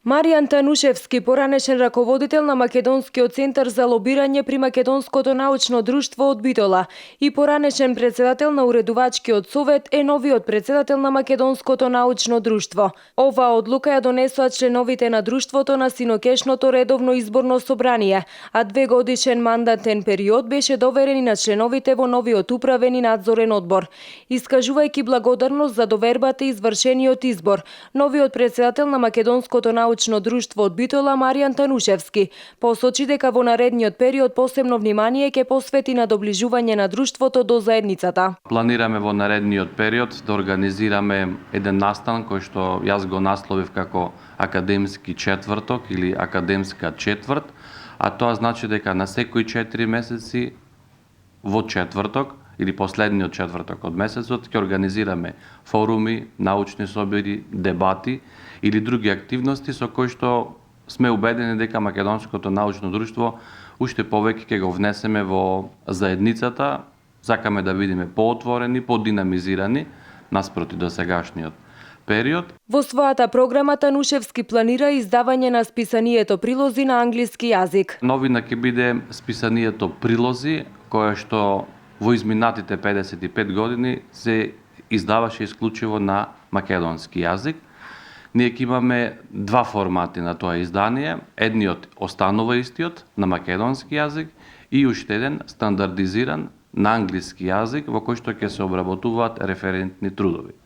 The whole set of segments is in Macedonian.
Маријан Танушевски, поранешен раководител на Македонскиот центар за лобирање при Македонското научно друштво од Битола и поранешен председател на уредувачкиот совет, е новиот председател на Македонското научно друштво. Оваа одлука ја донесоа членовите на друштвото на синокешното редовно изборно собрание, а 2-годишен мандатен период беше доверен и на членовите во новиот управен и надзорен одбор. Искажувајќи благодарност за довербата и извршениот избор, новиот председател на Македонското научно друштво од Битола, Маријан Танушевски, посочи дека во наредниот период посебно внимание ќе посвети на доближување на друштвото до заедницата. Планираме во наредниот период да организираме еден настан кој што јас го насловив како академски четврток или академска четврт, а тоа значи дека на секои 4 месеци во четврток или последниот четврток од месецот ќе организираме форуми, научни собири, дебати или други активности со кои што сме убедени дека Македонското научно друштво уште повеќе ќе го внесеме во заедницата. Сакаме да бидеме поотворени, подинамизирани наспроти до сегашниот период. Во својата програма Танушевски планира издавање на списанието Прилози на англиски јазик. Новина ќе биде списанието Прилози, кое што во изминатите 55 години се издаваше исклучиво на македонски јазик. Ние ќе имаме два формати на тоа издание. Едниот останува истиот на македонски јазик и уште еден стандардизиран на англиски јазик во кој што ќе се обработуваат референтни трудови.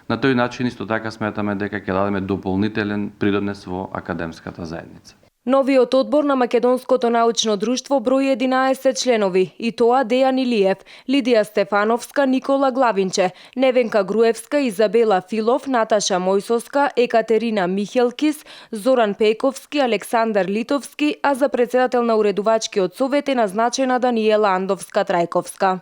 На тој начин исто така сметаме дека ќе дадеме дополнителен придонес во академската заедница. Новиот одбор на Македонското научно друштво брои 11 членови, и тоа Дејан Илиев, Лидија Стефановска, Никола Главинче, Невенка Груевска, Изабела Филов, Наташа Мојсоска, Екатерина Михелкис, Зоран Пејковски, Александар Литовски, а за председател на уредувачкиот совет е назначена Даниела Андовска-Трајковска.